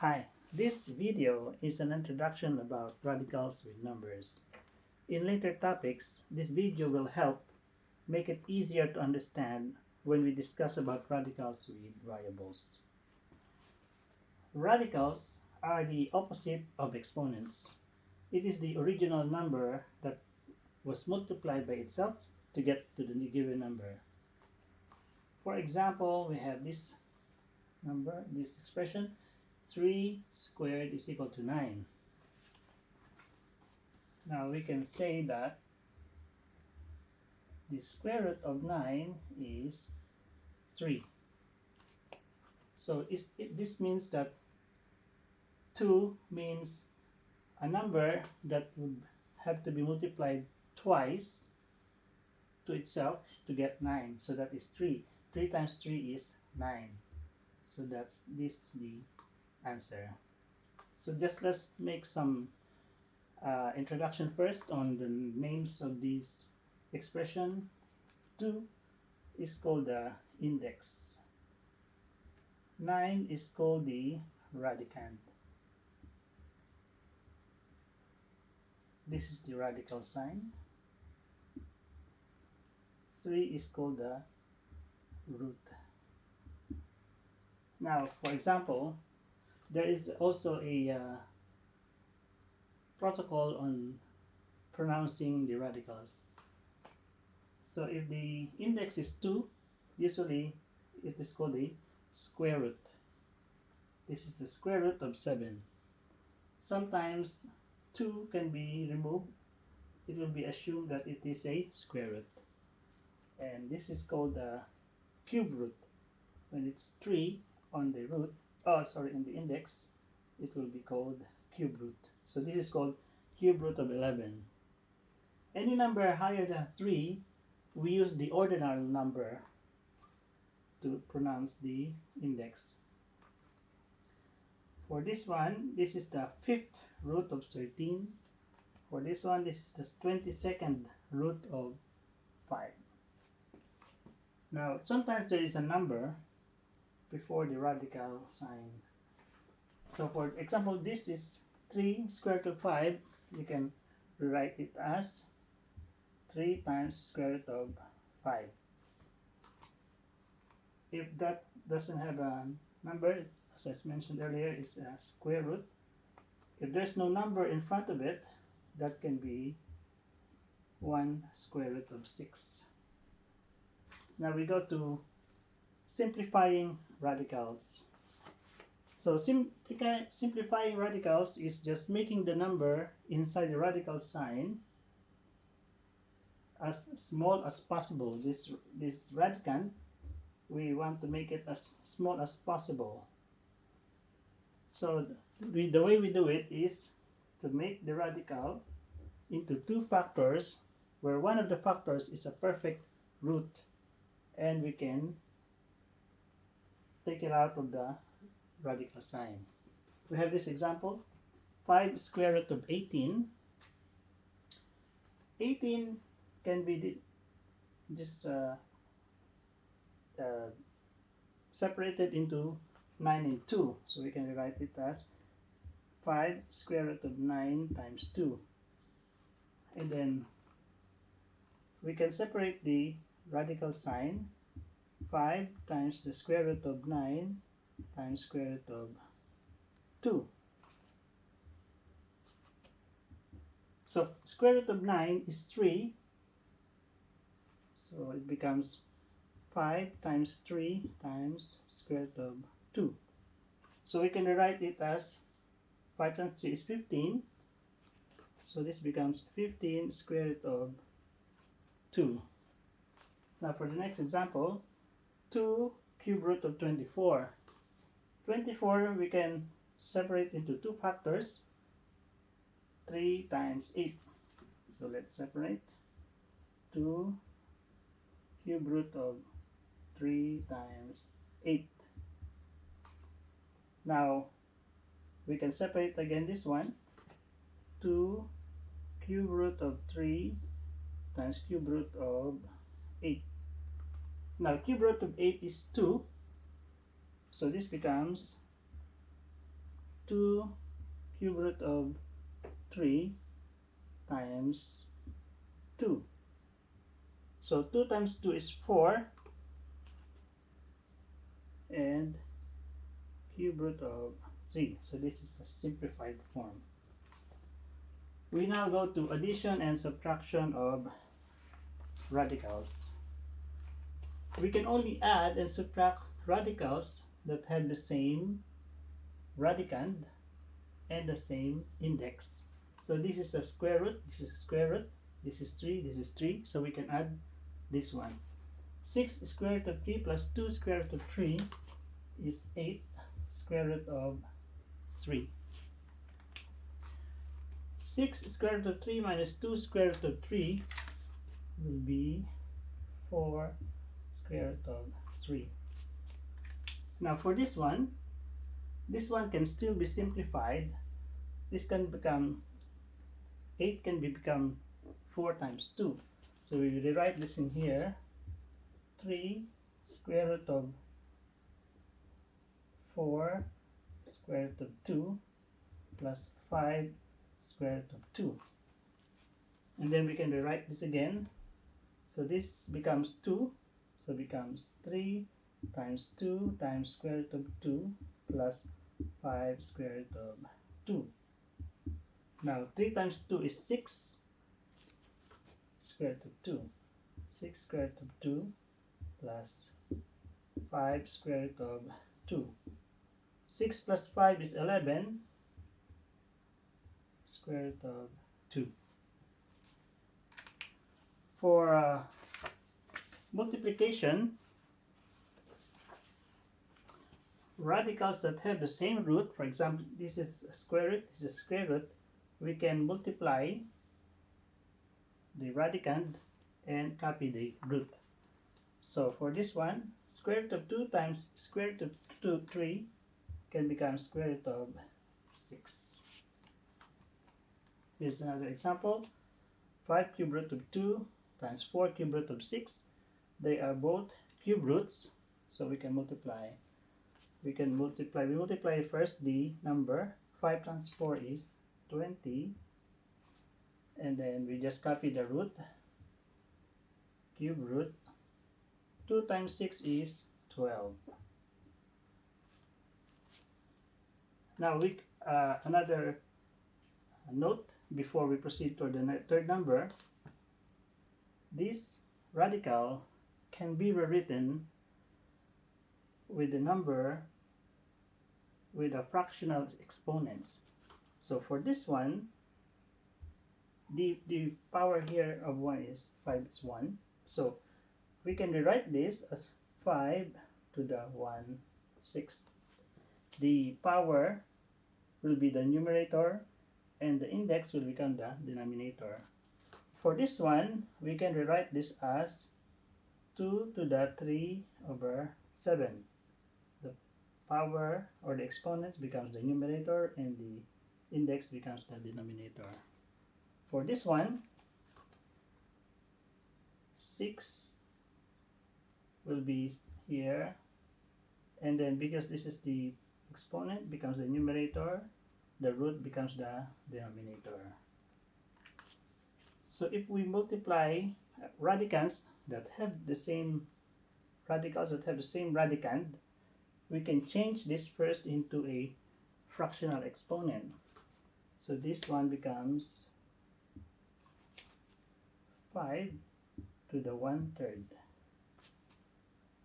Hi, this video is an introduction about radicals with numbers. In later topics, this video will help make it easier to understand when we discuss about radicals with variables. Radicals are the opposite of exponents. It is the original number that was multiplied by itself to get to the given number. For example, we have this number, this expression, 3 squared is equal to 9. Now we can say that the square root of 9 is 3. So this means that 2 means a number that would have to be multiplied twice to itself to get 9. So that is 3. 3 times 3 is 9. So this is the answer. So just let's make some introduction first on the names of these expression. 2 is called the index. 9 is called the radicand. This is the radical sign. 3 is called the root. Now, for example, there is also a protocol on pronouncing the radicals. So if the index is 2, usually it is called the square root. This is the square root of 7. Sometimes 2 can be removed. It will be assumed that it is a square root. And this is called the cube root. When it's 3 on the root, in the index, it will be called cube root. So this is called cube root of 11. Any number higher than 3, we use the ordinal number to pronounce the index. For this one, this is the 5th root of 13. For this one, this is the 22nd root of 5. Now, sometimes there is a number before the radical sign. So for example, this is 3 square root of 5. You can rewrite it as 3 times square root of 5. If that doesn't have a number, as I mentioned earlier, is a square root. If there's no number in front of it, that can be 1 square root of 6. Now we go to simplifying radicals. So simplifying radicals is just making the number inside the radical sign as small as possible. This radicand, we want to make it as small as possible. So the way we do it is to make the radical into 2 factors, where one of the factors is a perfect root, and we can take it out of the radical sign. We have this example, 5 square root of 18. 18 can be separated into 9 and 2. So we can rewrite it as 5 square root of 9 times 2. And then we can separate the radical sign. 5 times the square root of 9 times square root of 2. So square root of 9 is 3. So it becomes 5 times 3 times square root of 2. So we can rewrite it as 5 times 3 is 15. So this becomes 15 square root of 2. Now for the next example, 2 cube root of 24. 24 we can separate into 2 factors, 3 times 8. So let's separate 2 cube root of 3 times 8. Now we can separate again this one, 2 cube root of 3 times cube root of 8. Now cube root of 8 is 2, so this becomes 2 cube root of 3 times 2. So 2 times 2 is 4, and cube root of 3. So this is a simplified form. We now go to addition and subtraction of radicals. We can only add and subtract radicals that have the same radicand and the same index. So this is a square root, this is a square root, this is 3, this is 3, so we can add this one. 6 square root of 3 plus 2 square root of 3 is 8 square root of 3. 6 square root of 3 minus 2 square root of 3 will be 4 square root of 3. Now for this one can still be simplified. This can become 8 can become 4 times 2. So we rewrite this in here. 3 square root of 4 square root of 2 plus 5 square root of 2. And then we can rewrite this again. So this becomes 2. So becomes 3 times 2 times square root of 2 plus 5 square root of 2. Now 3 times 2 is 6 square root of 2. 6 square root of 2 plus 5 square root of 2. 6 plus 5 is 11 square root of 2. For multiplication, radicals that have the same root, for example, this is a square root, this is a square root, we can multiply the radicand and copy the root. So for this one, square root of 2 times square root of 3 can become square root of 6. Here's another example. 5 cube root of 2 times 4 cube root of 6. They are both cube roots, so we can multiply. We multiply first the number. 5 times 4 is 20, and then we just copy the root, cube root. 2 times 6 is 12. Now another note before we proceed to the third number. This radical can be rewritten with the number with a fractional exponents. So for this one, the power here of 1 is 5 is 1. So we can rewrite this as 5 to the 1/6. The power will be the numerator and the index will become the denominator. For this one, we can rewrite this as 2 to the 3/7. The power or the exponents becomes the numerator and the index becomes the denominator. For this one, 6 will be here, and then because this is the exponent becomes the numerator, the root becomes the denominator. So if we multiply radicals that have the same radicand, we can change this first into a fractional exponent. So this one becomes 5 to the 1/3,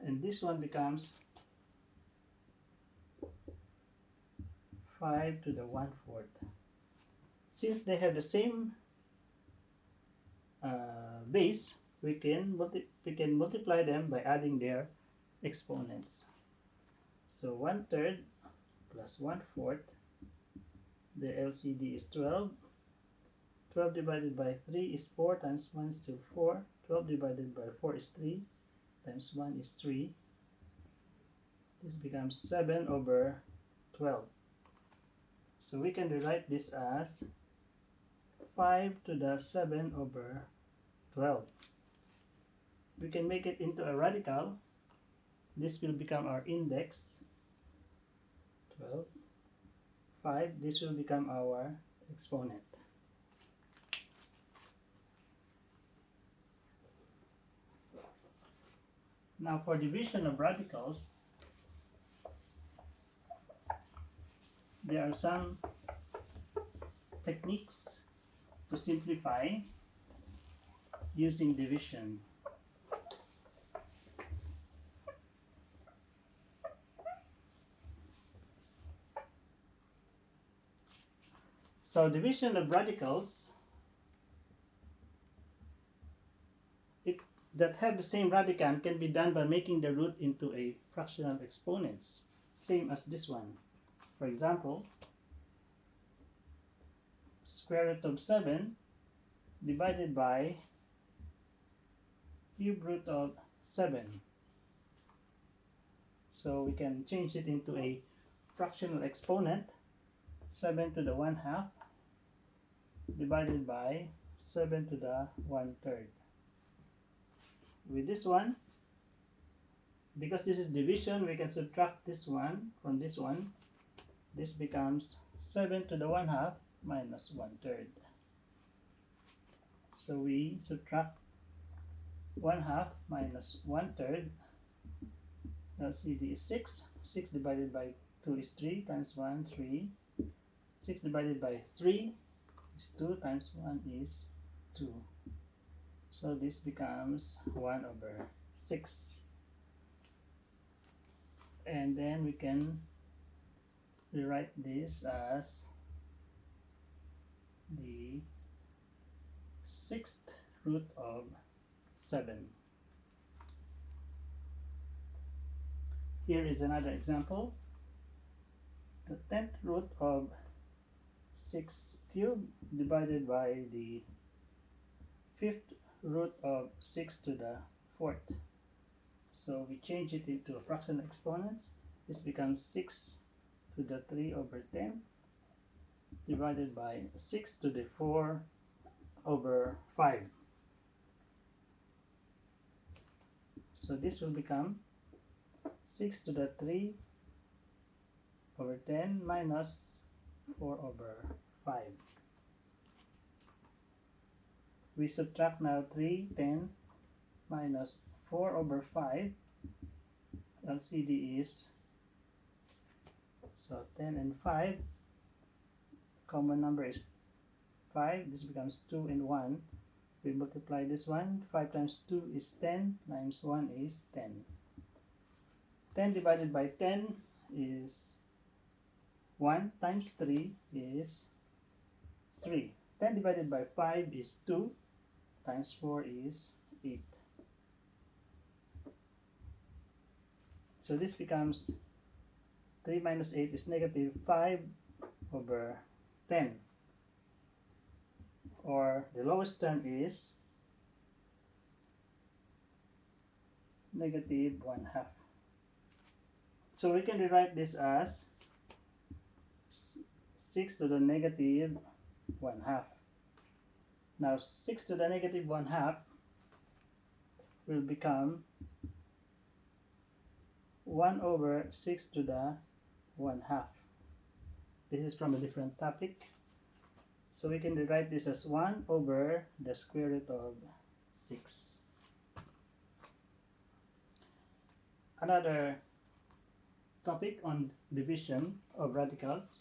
and this one becomes 5 to the 1/4. Since they have the same base, we can multiply them by adding their exponents. So 1/3 plus 1/4, the LCD is 12. 12 divided by 3 is 4 times 1 is still 4. 12 divided by 4 is 3 times 1 is 3. This becomes 7/12. So we can rewrite this as 5 to the 7/12. We can make it into a radical. This will become our index, 12. 5, this will become our exponent. Now for division of radicals, there are some techniques to simplify using division. So division of radicals that have the same radicand can be done by making the root into a fractional exponents, same as this one. For example, square root of 7 divided by cube root of 7. So we can change it into a fractional exponent, 7 to the 1/2 divided by 7 to the 1/3. With this one, because this is division, we can subtract this one from this one. This becomes 7 to the 1/2 minus 1/3. So we subtract 1/2 minus 1/3. LCD is 6. 6 divided by 2 is 3 times 1, 3. 6 divided by 3 is 2 times 1 is 2. So this becomes 1/6. And then we can rewrite this as the 6th root of 7. Here is another example. The 10th root of 6 cubed divided by the 5th root of 6 to the 4th. So we change it into a fractional exponents. This becomes 6 to the 3/10 divided by 6 to the 4/5. So this will become 6 to the 3/10 minus 4/5. We subtract now 3, 10 minus 4/5. LCD is, so 10 and 5. Common number is 5. This becomes 2 and 1. We multiply this one. 5 times 2 is 10 times 1 is 10. 10 divided by 10 is 1 times 3 is 3. 10 divided by 5 is 2 times 4 is 8. So this becomes 3 minus 8 is negative 5/10. Or the lowest term is negative 1/2. So we can rewrite this as 6 to the negative 1/2. Now 6 to the negative 1/2 will become 1/6 to the 1/2. This is from a different topic. So we can rewrite this as 1 over the square root of 6. Another topic on division of radicals.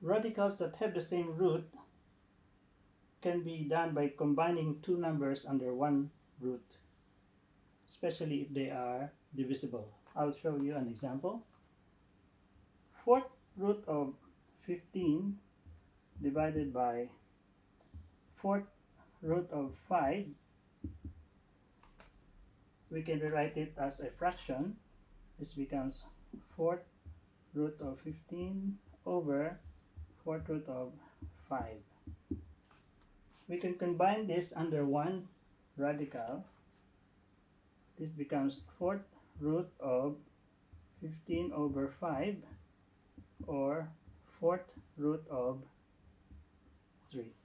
Radicals that have the same root can be done by combining two numbers under one root, especially if they are divisible. I'll show you an example. 4th root of 15 divided by 4th root of 5, we can rewrite it as a fraction. This becomes 4th root of 15 over 4th root of 5. We can combine this under one radical. This becomes 4th root of 15 over 5 or 4th root of 3.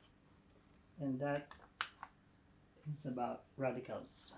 And that is about radicals.